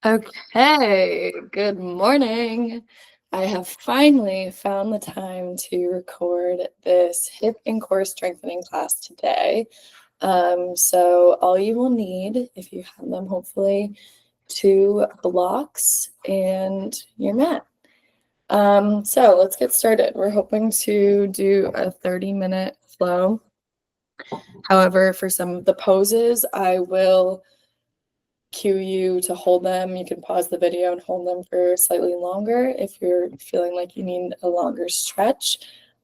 Okay, good morning. I have finally found the time to record this hip and core strengthening class today. So all you will need, if you have them, hopefully, 2 blocks and your mat. So let's get started. We're hoping to do a 30-minute flow. However, for some of the poses, I will cue you to hold them. You can pause the video and hold them for slightly longer if you're feeling like you need a longer stretch.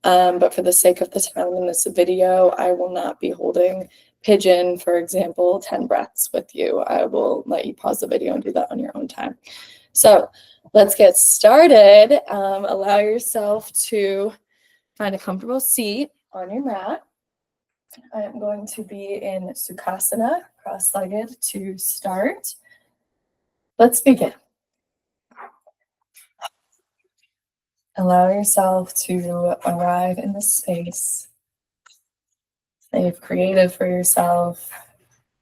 But for the sake of the time in this video, I will not be holding pigeon, for example, 10 breaths with you. I will let you pause the video and do that on your own time. So let's get started. Allow yourself to find a comfortable seat on your mat. I am going to be in Sukhasana, cross-legged, to start. Let's begin. Allow yourself to arrive in the space that you've created for yourself.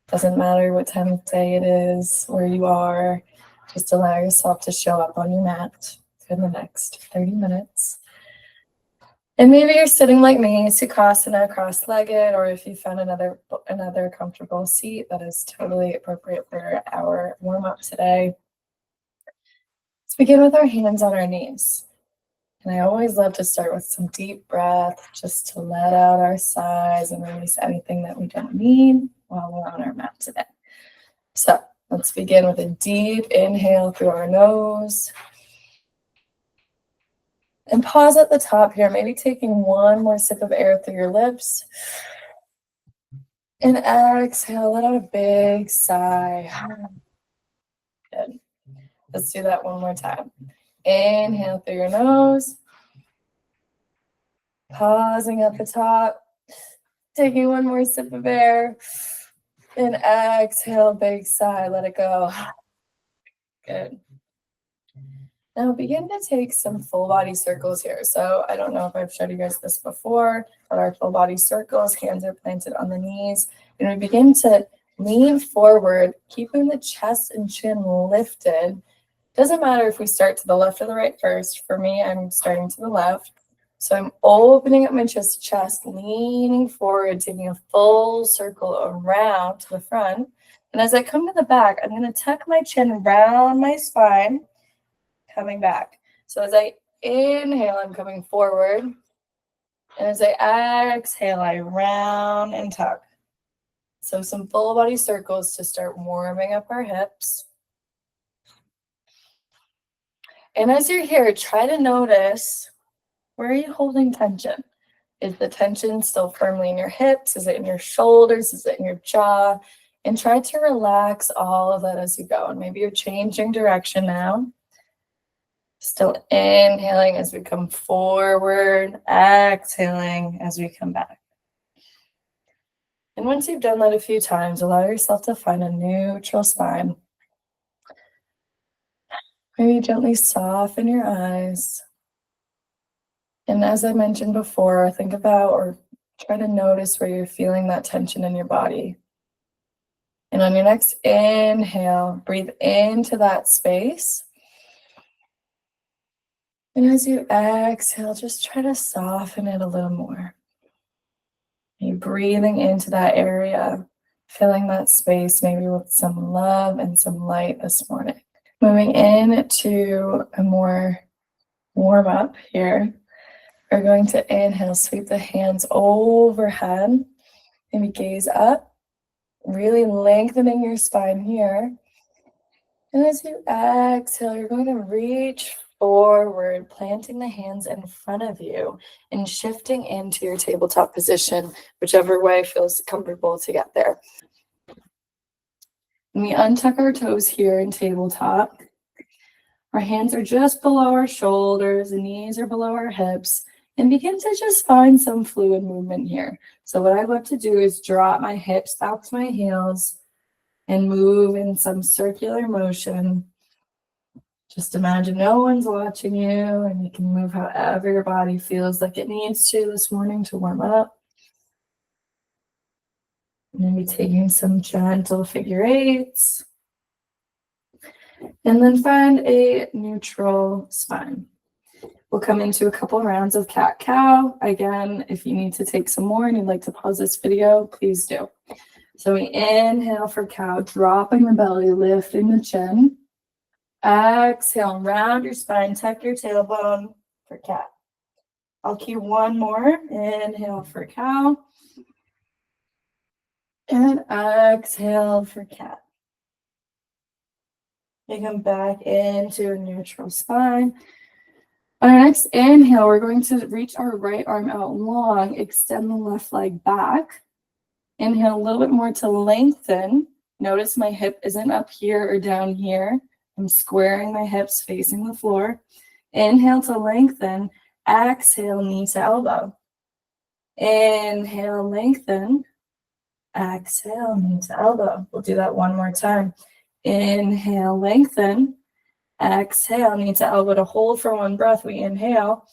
Doesn't matter what time of day it is, where you are. Just allow yourself to show up on your mat for the next 30 minutes. And maybe you're sitting like me, Sukhasana, cross-legged, or if you found another comfortable seat, that is totally appropriate for our warm-up today. Let's begin with our hands on our knees. And I always love to start with some deep breath, just to let out our sighs and release anything that we don't need while we're on our mat today. So let's begin with a deep inhale through our nose. And pause at the top here, maybe taking one more sip of air through your lips. And exhale, let out a big sigh. Good. Let's do that one more time. Inhale through your nose. Pausing at the top. Taking one more sip of air. And exhale, big sigh, let it go. Good. Now begin to take some full body circles here. So I don't know if I've showed you guys this before, but our full body circles, hands are planted on the knees. And we begin to lean forward, keeping the chest and chin lifted. Doesn't matter if we start to the left or the right first. For me, I'm starting to the left. So I'm opening up my chest, leaning forward, taking a full circle around to the front. And as I come to the back, I'm going to tuck my chin around my spine, coming back. So as I inhale, I'm coming forward. And as I exhale, I round and tuck. So some full body circles to start warming up our hips. And as you're here, try to notice, where are you holding tension? Is the tension still firmly in your hips? Is it in your shoulders? Is it in your jaw? And try to relax all of that as you go. And maybe you're changing direction now. Still inhaling as we come forward, exhaling as we come back. And once you've done that a few times, allow yourself to find a neutral spine. Maybe gently soften your eyes. And as I mentioned before, think about or try to notice where you're feeling that tension in your body. And on your next inhale, breathe into that space. And as you exhale, just try to soften it a little more. You're breathing into that area, filling that space maybe with some love and some light this morning. Moving into a more warm up here. We're going to inhale, sweep the hands overhead, maybe gaze up, really lengthening your spine here. And as you exhale, you're going to reach forward, planting the hands in front of you and shifting into your tabletop position, whichever way feels comfortable to get there. And we untuck our toes here in tabletop. Our hands are just below our shoulders, the knees are below our hips, and begin to just find some fluid movement here. So what I love to do is drop my hips back to my heels and move in some circular motion. Just imagine no one's watching you, and you can move however your body feels like it needs to this morning to warm up. Maybe taking some gentle figure eights. And then find a neutral spine. We'll come into a couple rounds of cat-cow. Again, if you need to take some more and you'd like to pause this video, please do. So we inhale for cow, dropping the belly, lifting the chin. Exhale, round your spine, tuck your tailbone for cat. I'll cue one more. Inhale for cow. And exhale for cat. You come back into a neutral spine. On our next inhale, we're going to reach our right arm out long, extend the left leg back. Inhale a little bit more to lengthen. Notice my hip isn't up here or down here. I'm squaring my hips facing the floor. Inhale to lengthen. Exhale, knee to elbow. Inhale, lengthen. Exhale, knee to elbow. We'll do that one more time. Inhale, lengthen. Exhale, knee to elbow to hold for one breath. We inhale.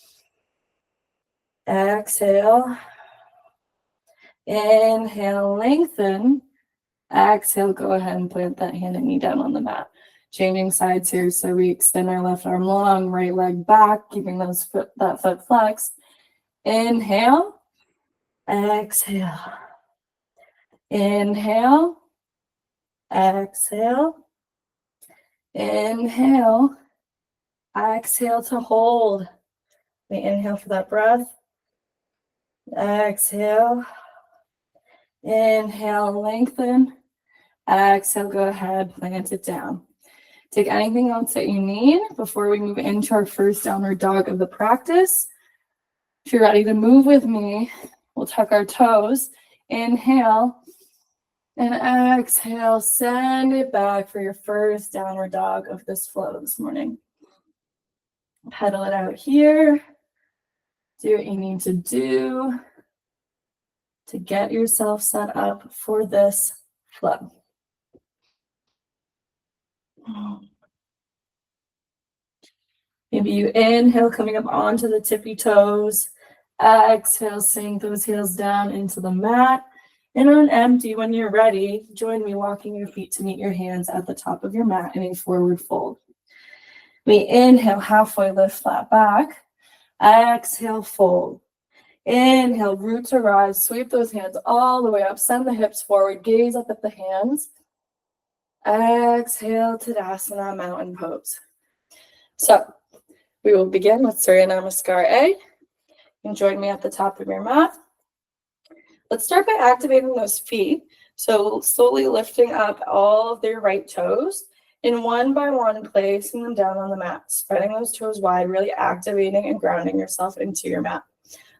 Exhale. Inhale, lengthen. Exhale, go ahead and plant that hand and knee down on the mat. Changing sides here, so we extend our left arm long, right leg back, keeping that foot flexed. Inhale. Exhale. Inhale. Exhale. Inhale. Exhale to hold. We inhale for that breath. Exhale. Inhale, lengthen. Exhale, go ahead, plant it down. Take anything else that you need before we move into our first downward dog of the practice. If you're ready to move with me, we'll tuck our toes. Inhale. And exhale, send it back for your first downward dog of this flow this morning. Pedal it out here. Do what you need to do to get yourself set up for this flow. Maybe you inhale, coming up onto the tippy toes. Exhale, sink those heels down into the mat. And on empty, when you're ready, join me walking your feet to meet your hands at the top of your mat in a forward fold. We inhale, halfway lift, flat back. Exhale, fold. Inhale, root to rise. Sweep those hands all the way up. Send the hips forward. Gaze up at the hands. Exhale, Tadasana, mountain pose. So we will begin with Surya Namaskar A. You can join me at the top of your mat. Let's start by activating those feet. So slowly lifting up all of their right toes and one by one placing them down on the mat, spreading those toes wide, really activating and grounding yourself into your mat.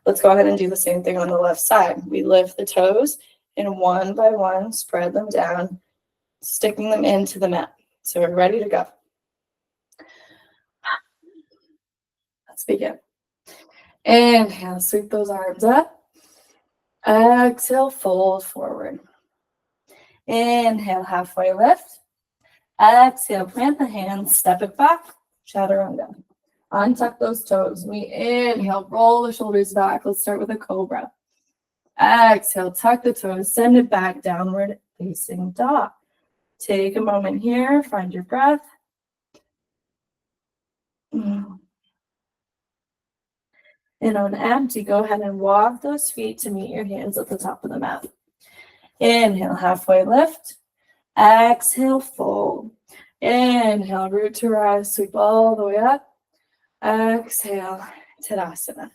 Let's go ahead and do the same thing on the left side. We lift the toes and one by one spread them down, sticking them into the mat. So we're ready to go. Let's begin. Inhale, sweep those arms up. Exhale, fold forward. Inhale, halfway lift. Exhale, plant the hands, step it back, chaturanga. Untuck those toes. We inhale, roll the shoulders back. Let's start with a cobra. Exhale, tuck the toes, send it back, downward facing dog. Take a moment here, find your breath. And on empty, go ahead and walk those feet to meet your hands at the top of the mat. Inhale, halfway lift. Exhale, fold. Inhale, root to rise, sweep all the way up. Exhale, Tadasana.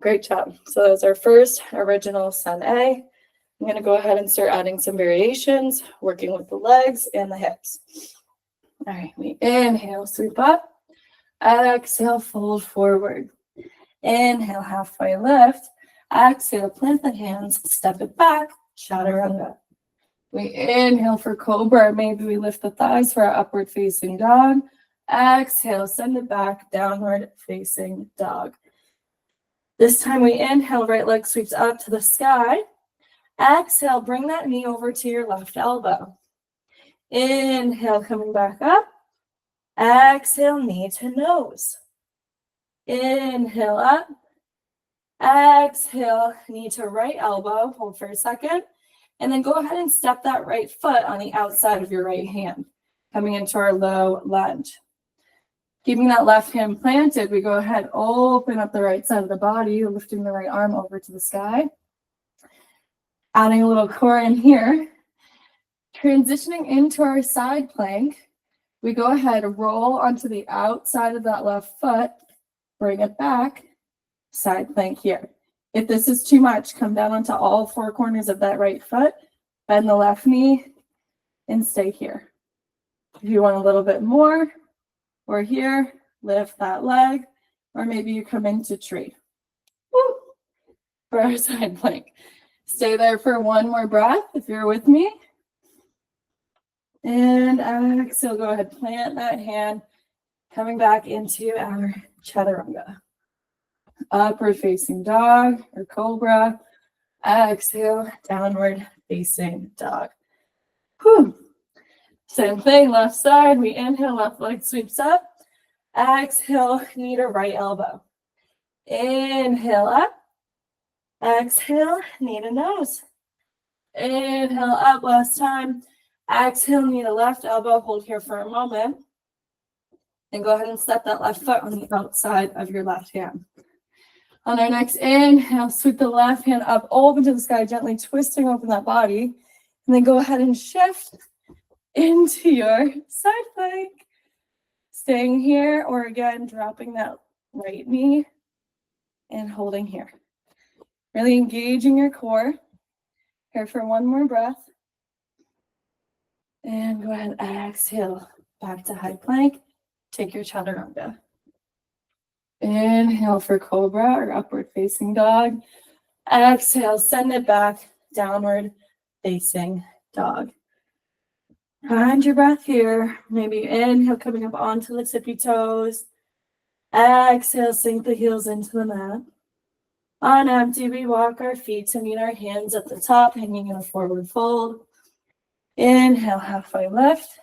Great job. So that's our first original Sun A. I'm going to go ahead and start adding some variations, working with the legs and the hips. All right, we inhale, sweep up. Exhale, fold forward. Inhale, halfway lift. Exhale, plant the hands, step it back, chaturanga. We inhale for cobra. Maybe we lift the thighs for our upward facing dog. Exhale, send it back, downward facing dog. This time we inhale, right leg sweeps up to the sky. Exhale, bring that knee over to your left elbow. Inhale, coming back up. Exhale, knee to nose. Inhale up. Exhale, knee to right elbow. Hold for a second. And then go ahead and step that right foot on the outside of your right hand. coming into our low lunge. Keeping that left hand planted, we go ahead, open up the right side of the body, lifting the right arm over to the sky. Adding a little core in here. Transitioning into our side plank, we go ahead, roll onto the outside of that left foot, bring it back, side plank here. If this is too much, come down onto all four corners of that right foot, bend the left knee, and stay here. If you want a little bit more, or here, lift that leg, or maybe you come into tree. Woo! For our side plank. Stay there for one more breath if you're with me. And exhale, go ahead, plant that hand, coming back into our chaturanga. Upward facing dog or cobra. Exhale, downward facing dog. Whew. Same thing, left side. We inhale, left leg sweeps up. Exhale, knee to right elbow. Inhale up. Exhale, knee to nose. Inhale up, last time. Exhale, knee to left elbow. Hold here for a moment. And go ahead and step that left foot on the outside of your left hand. On our next inhale, sweep the left hand up, open to the sky, gently twisting open that body. And then go ahead and shift into your side plank. Staying here, or again, dropping that right knee and holding here. Really engaging your core. Here for one more breath. And go ahead, exhale, back to high plank. Take your chaturanga. Inhale for cobra or upward facing dog. Exhale, send it back, downward facing dog. Find your breath here. Maybe inhale, coming up onto the tippy toes. Exhale, sink the heels into the mat. On empty, we walk our feet to meet our hands at the top, hanging in a forward fold. Inhale, halfway lift.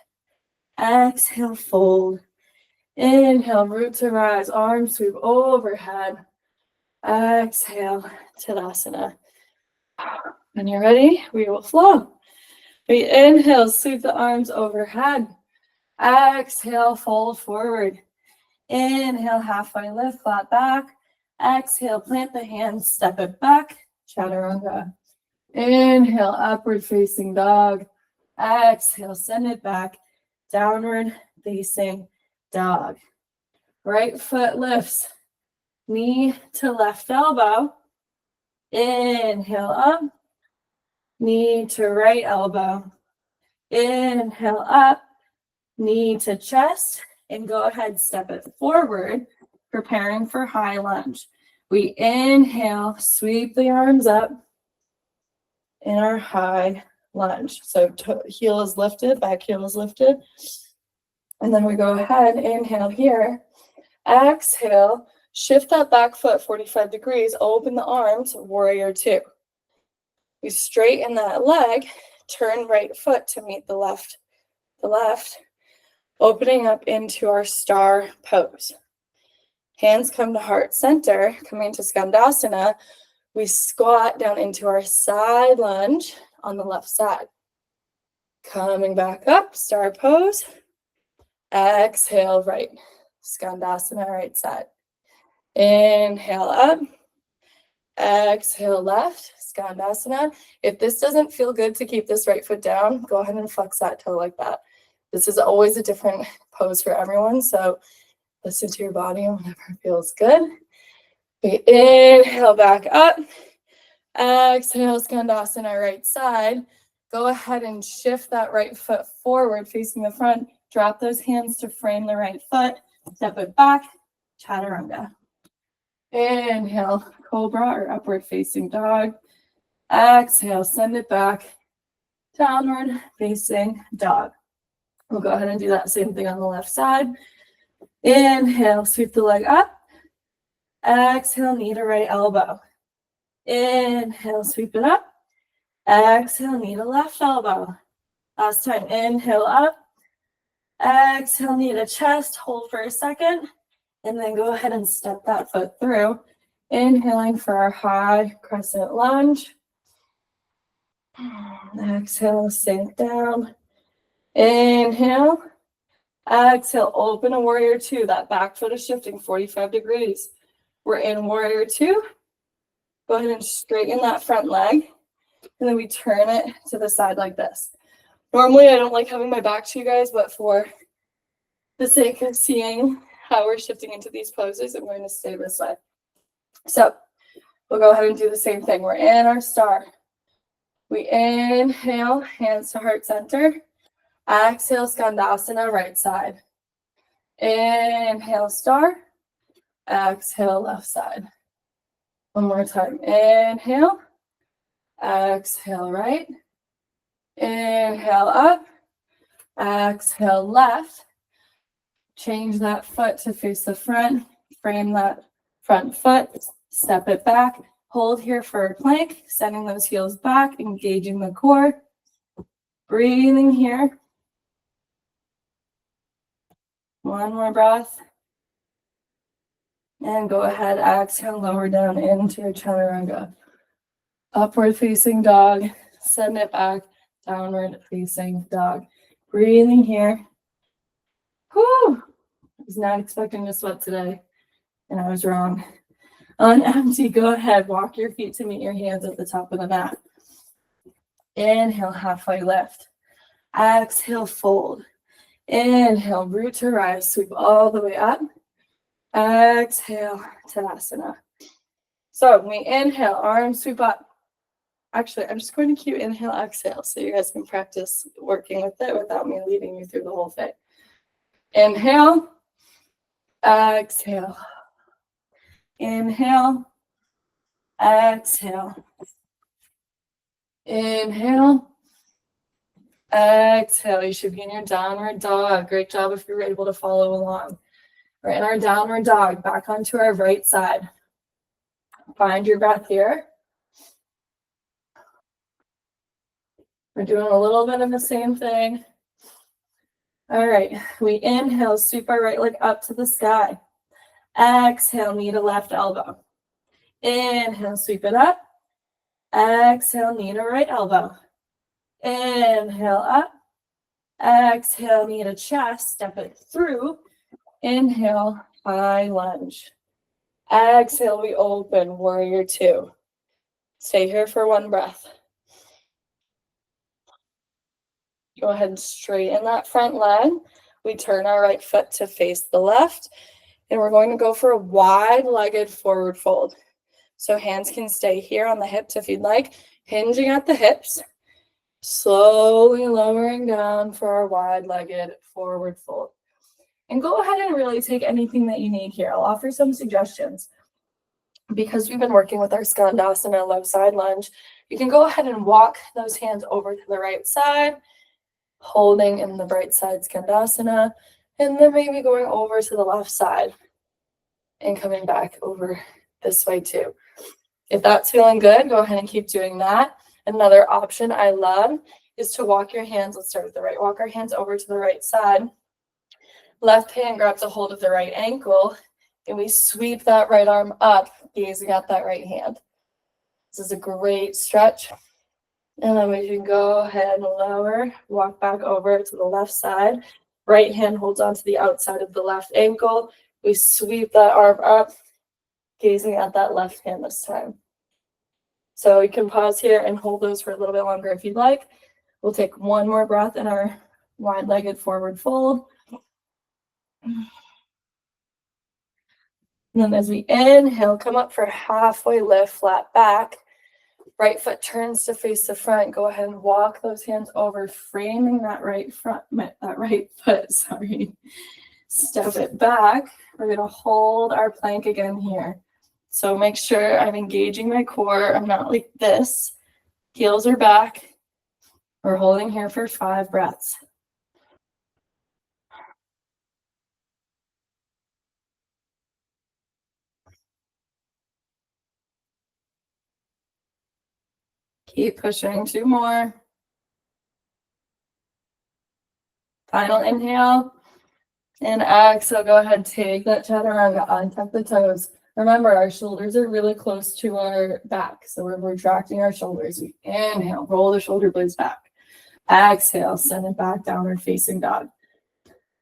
Exhale, fold. Inhale, root to rise, arms sweep overhead. Exhale, Tadasana. When you're ready, we will flow. We inhale, sweep the arms overhead. Exhale, fold forward. Inhale, halfway lift, flat back. Exhale, plant the hands, step it back, chaturanga. Inhale, upward facing dog. Exhale, send it back, downward facing dog. Right foot lifts, knee to left elbow. Inhale up, knee to right elbow. Inhale up, knee to chest, and go ahead, step it forward, preparing for high lunge. We inhale, sweep the arms up in our high lunge. So heel is lifted, back heel is lifted. And then we go ahead, inhale here. Exhale, shift that back foot 45 degrees, open the arms, warrior two. We straighten that leg, turn right foot to meet the left, opening up into our star pose. Hands come to heart center, coming to Skandasana. We squat down into our side lunge on the left side. Coming back up, star pose. Exhale, right. Skandasana, right side. Inhale up. Exhale, left. Skandasana. If this doesn't feel good to keep this right foot down, go ahead and flex that toe like that. This is always a different pose for everyone, so listen to your body whenever it feels good. We inhale back up. Exhale, Skandasana, right side. Go ahead and shift that right foot forward, facing the front. Drop those hands to frame the right foot. Step it back, chaturanga. Inhale, cobra or upward facing dog. Exhale, send it back, downward facing dog. We'll go ahead and do that same thing on the left side. Inhale, sweep the leg up. Exhale, knee to right elbow. Inhale, sweep it up. Exhale, knee to left elbow. Last time, inhale up. Exhale, knee to chest, hold for a second. And then go ahead and step that foot through. Inhaling for our high crescent lunge. Exhale, sink down. Inhale. Exhale, open a warrior two. That back foot is shifting 45 degrees. We're in warrior two. Go ahead and straighten that front leg. And then we turn it to the side like this. Normally, I don't like having my back to you guys, but for the sake of seeing how we're shifting into these poses, I'm going to stay this way. So we'll go ahead and do the same thing. We're in our star. We inhale, hands to heart center. Exhale, skandasana, right side. Inhale, star. Exhale, left side. One more time. Inhale. Exhale, right. Inhale, up. Exhale, left. Change that foot to face the front. Frame that front foot. Step it back. Hold here for a plank. Sending those heels back. Engaging the core. Breathing here. One more breath. And go ahead, exhale, lower down into your chaturanga. Upward facing dog. Send it back. Downward facing dog. Breathing here. Whew. I was not expecting to sweat today, and I was wrong. On empty, go ahead. Walk your feet to meet your hands at the top of the mat. Inhale, halfway lift. Exhale, fold. Inhale, root to rise. Sweep all the way up. Exhale, Tadasana. So we inhale, arms sweep up. Actually, I'm just going to cue inhale, exhale, so you guys can practice working with it without me leading you through the whole thing. Inhale, exhale. Inhale, exhale. Inhale, exhale. You should be in your downward dog. Great job if you're able to follow along. We're in our downward dog, back onto our right side. Find your breath here. We're doing a little bit of the same thing. All right, we inhale, sweep our right leg up to the sky. Exhale, knee to left elbow. Inhale, sweep it up. Exhale, knee to right elbow. Inhale, up. Exhale, knee to chest, step it through. Inhale, high lunge. Exhale, we open, warrior two. Stay here for one breath. Go ahead and straighten that front leg. We turn our right foot to face the left. And we're going to go for a wide-legged forward fold. So hands can stay here on the hips if you'd like, hinging at the hips. Slowly lowering down for our wide-legged forward fold. And go ahead and really take anything that you need here. I'll offer some suggestions. Because we've been working with our skandasana low side lunge, you can go ahead and walk those hands over to the right side, holding in the right side skandasana, and then maybe going over to the left side and coming back over this way too. If that's feeling good, go ahead and keep doing that. Another option I love is to walk your hands. Let's start with the right. Walk our hands over to the right side. Left hand grabs a hold of the right ankle, and we sweep that right arm up, gazing at that right hand. This is a great stretch. And then we can go ahead and lower, walk back over to the left side. Right hand holds onto the outside of the left ankle. We sweep that arm up, gazing at that left hand this time. So you can pause here and hold those for a little bit longer if you'd like. We'll take one more breath in our wide-legged forward fold. And then as we inhale, come up for halfway lift, flat back. Right foot turns to face the front. Go ahead and walk those hands over, framing that right foot, sorry. Step it back. We're going to hold our plank again here. So make sure I'm engaging my core. I'm not like this. Heels are back. We're holding here for 5 breaths. Keep pushing. 2 more. Final inhale. And exhale. Go ahead. Take that chaturanga. Untuck the toes. Remember, our shoulders are really close to our back. So we're retracting our shoulders. We inhale. Roll the shoulder blades back. Exhale. Send it back. Downward facing dog.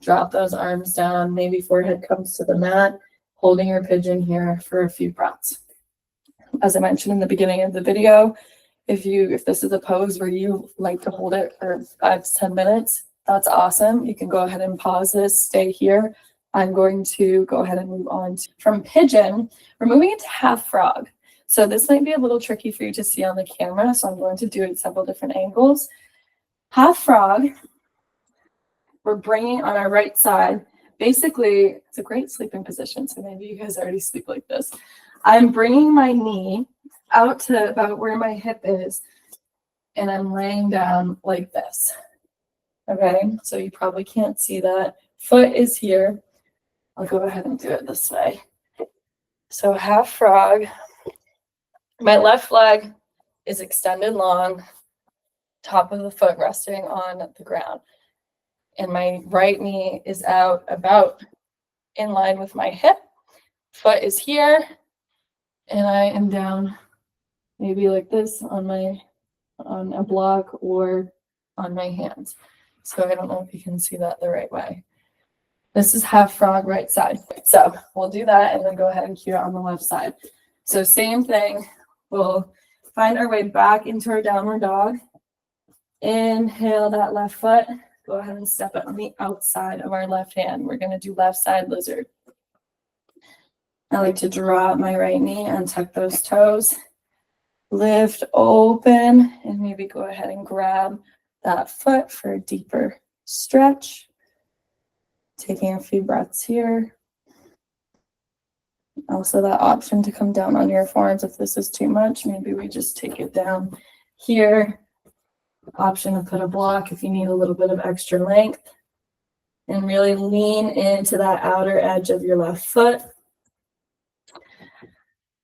Drop those arms down, maybe forehead comes to the mat, holding your pigeon here for a few breaths. As I mentioned in the beginning of the video, if this is a pose where you like to hold it for 5 to 10 minutes, that's awesome. You can go ahead and pause this, stay here. I'm going to go ahead and move on from pigeon. We're moving into half frog. So this might be a little tricky for you to see on the camera, so I'm going to do it at several different angles. Half frog, we're bringing on our right side. Basically, it's a great sleeping position, so maybe you guys already sleep like this. I'm bringing my knee out to about where my hip is, and I'm laying down like this. Okay, so you probably can't see that. Foot is here. I'll go ahead and do it this way. So half frog. My left leg is extended long, top of the foot resting on the ground. And my right knee is out about in line with my hip. Foot is here, and I am down maybe like this on a block or on my hands. So I don't know if you can see that the right way. This is half frog right side. So we'll do that and then go ahead and cue it on the left side. So same thing. We'll find our way back into our downward dog. Inhale that left foot. Go ahead and step it on the outside of our left hand. We're going to do left side lizard. I like to drop my right knee and tuck those toes. Lift open and maybe go ahead and grab that foot for a deeper stretch. Taking a few breaths here. Also that option to come down on your forearms if this is too much. Maybe we just take it down here. Option to put a block if you need a little bit of extra length. And really lean into that outer edge of your left foot.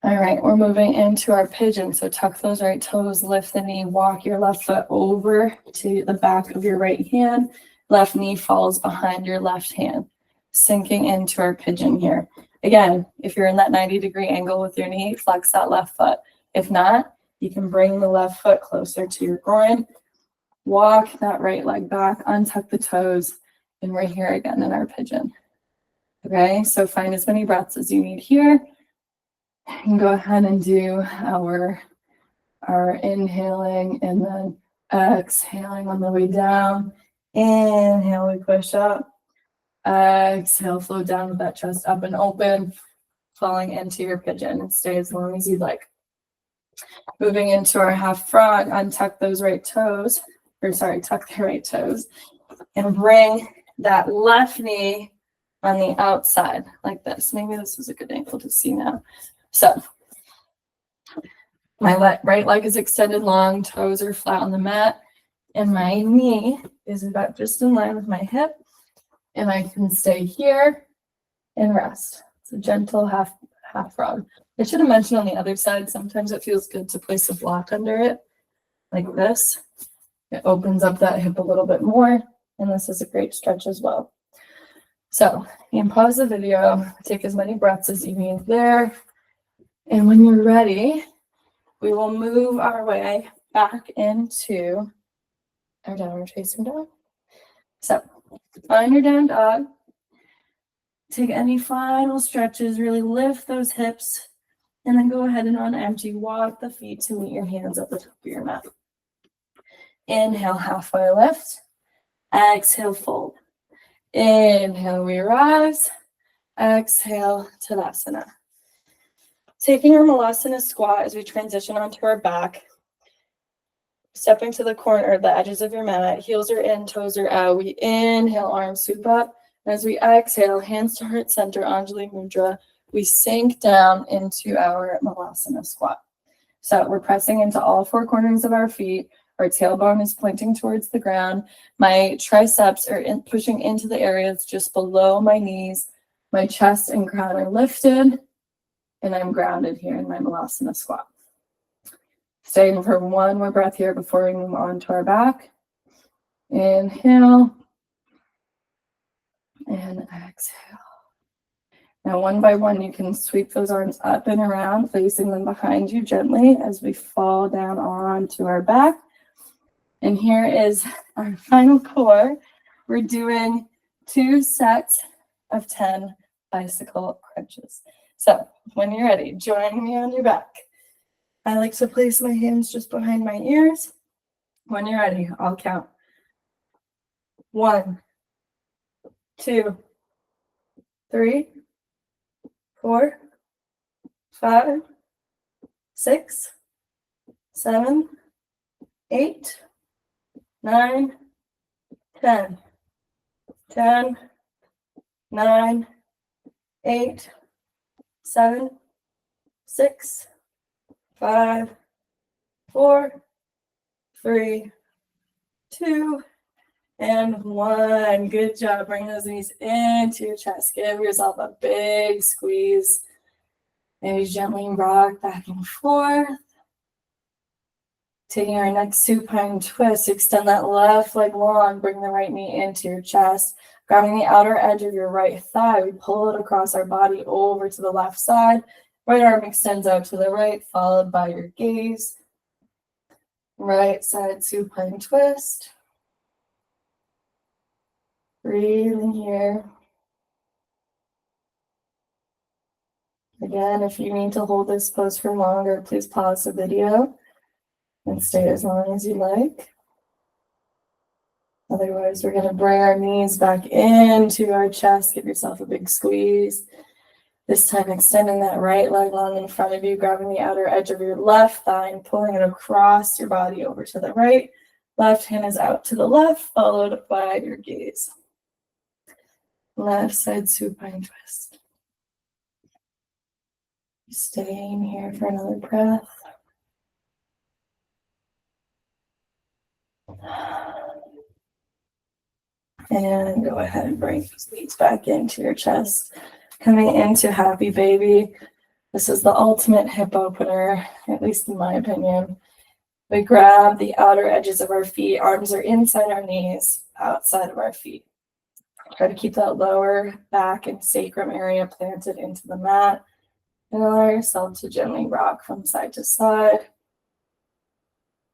All right, we're moving into our pigeon. So tuck those right toes, lift the knee, walk your left foot over to the back of your right hand. Left knee falls behind your left hand, sinking into our pigeon here. Again, if you're in that 90-degree angle with your knee, flex that left foot. If not, you can bring the left foot closer to your groin. Walk that right leg back, untuck the toes, and we're here again in our pigeon. Okay, so find as many breaths as you need here. And go ahead and do our inhaling and then exhaling on the way down. Inhale, we push up. Exhale, flow down with that chest up and open, falling into your pigeon, and stay as long as you'd like. Moving into our half frog, untuck those right toes, tuck the right toes, and bring that left knee on the outside like this. Maybe this is a good angle to see now. So my right leg is extended long, toes are flat on the mat, and my knee is about just in line with my hip, and I can stay here and rest. It's a gentle half frog. I should have mentioned on the other side, sometimes it feels good to place a block under it, like this. It opens up that hip a little bit more, and this is a great stretch as well. So you can pause the video, take as many breaths as you need there, and when you're ready, we will move our way back into our downward facing dog. So find your down dog. Take any final stretches, really lift those hips, and then go ahead and on empty, walk the feet to meet your hands at the top of your mat. Inhale, halfway lift. Exhale, fold. Inhale, we rise. Exhale, Tadasana. Taking our Malasana squat as we transition onto our back. Stepping to the corner, the edges of your mat. Heels are in, toes are out. We inhale, arms sweep up. As we exhale, hands to heart center, Anjali Mudra, we sink down into our Malasana squat. So we're pressing into all four corners of our feet. Our tailbone is pointing towards the ground. My triceps are pushing into the areas just below my knees. My chest and crown are lifted, and I'm grounded here in my Malasana squat. Staying for one more breath here before we move on to our back. Inhale. And exhale. Now, one by one, you can sweep those arms up and around, placing them behind you gently as we fall down onto our back. And here is our final core. We're doing 2 sets of 10 bicycle crunches. So when you're ready, join me on your back. I like to place my hands just behind my ears. When you're ready, I'll count. 1, 2, 3, 4, 5, 6, 7, 8, 9, 10. 10, 9, 8, 7, 6, 5, 4, 3, 2, and 1. Good job. Bring those knees into your chest. Give yourself a big squeeze. Maybe gently rock back and forth. Taking our next supine twist, extend that left leg long, bring the right knee into your chest. Grabbing the outer edge of your right thigh, we pull it across our body over to the left side. Right arm extends out to the right, followed by your gaze. Right side supine twist. Breathing here. Again, if you need to hold this pose for longer, please pause the video and stay as long as you like. Otherwise, we're going to bring our knees back into our chest. Give yourself a big squeeze. This time, extending that right leg long in front of you, grabbing the outer edge of your left thigh and pulling it across your body over to the right. Left hand is out to the left, followed by your gaze. Left side supine twist. Staying here for another breath. And go ahead and bring those knees back into your chest. Coming into happy baby. This is the ultimate hip opener, at least in my opinion. We grab the outer edges of our feet. Arms are inside our knees, outside of our feet. Try to keep that lower back and sacrum area planted into the mat. And allow yourself to gently rock from side to side.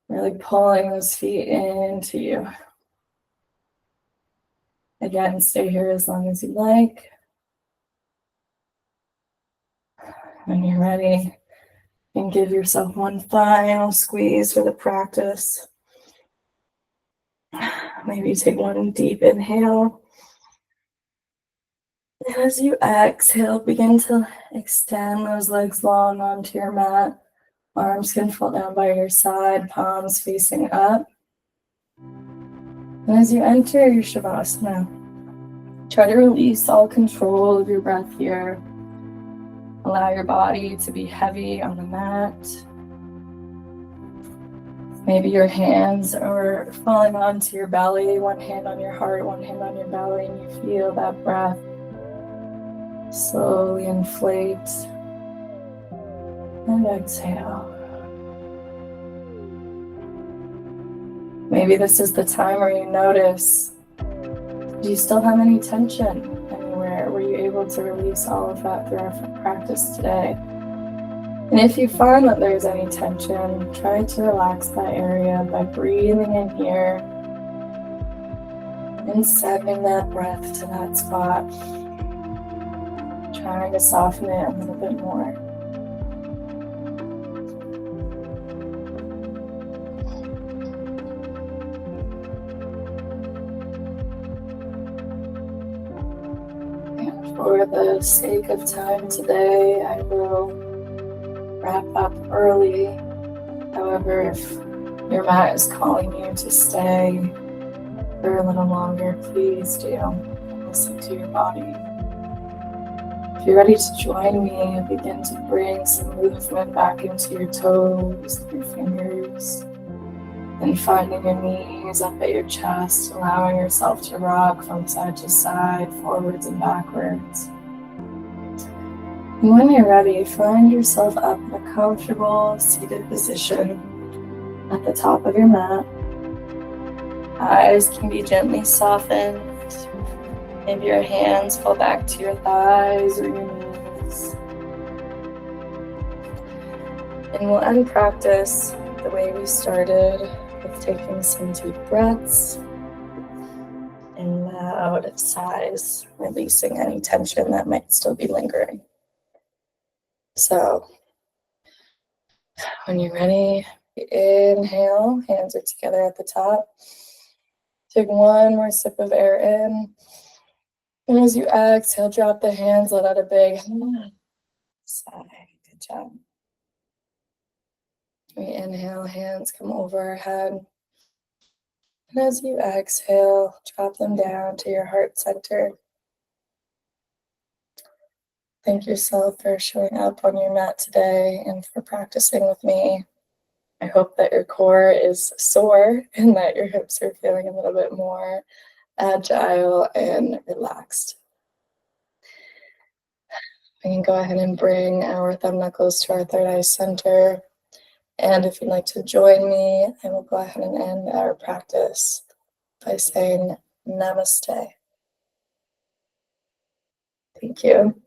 Really pulling those feet into you. Again, stay here as long as you like. When you're ready, and give yourself one final squeeze for the practice. Maybe take one deep inhale. And as you exhale, begin to extend those legs long onto your mat. Arms can fall down by your side, palms facing up. And as you enter your Shavasana, try to release all control of your breath here. Allow your body to be heavy on the mat. Maybe your hands are falling onto your belly, one hand on your heart, one hand on your belly, and you feel that breath slowly inflate and exhale. Maybe this is the time where you notice, do you still have any tension anywhere? Were you able to release all of that through our practice today? And if you find that there's any tension, try to relax that area by breathing in here and sending that breath to that spot. Trying to soften it a little bit more. And for the sake of time today, I will wrap up early. However, if your mat is calling you to stay for a little longer, please do. Listen to your body. If you're ready to join me, begin to bring some movement back into your toes, your fingers, and finding your knees up at your chest, allowing yourself to rock from side to side, forwards and backwards. And when you're ready, find yourself up in a comfortable seated position at the top of your mat. Eyes can be gently softened. Maybe your hands fall back to your thighs or your knees. And we'll end practice the way we started, with taking some deep breaths. And loud sighs, releasing any tension that might still be lingering. So when you're ready, inhale, hands are together at the top. Take one more sip of air in. And as you exhale, drop the hands, let out a big sigh. Good job. We inhale, hands come over our head. And as you exhale, drop them down to your heart center. Thank yourself for showing up on your mat today and for practicing with me. I hope that your core is sore and that your hips are feeling a little bit more agile and relaxed. We can go ahead and bring our thumb knuckles to our third eye center. And if you'd like to join me, I will go ahead and end our practice by saying namaste. Thank you.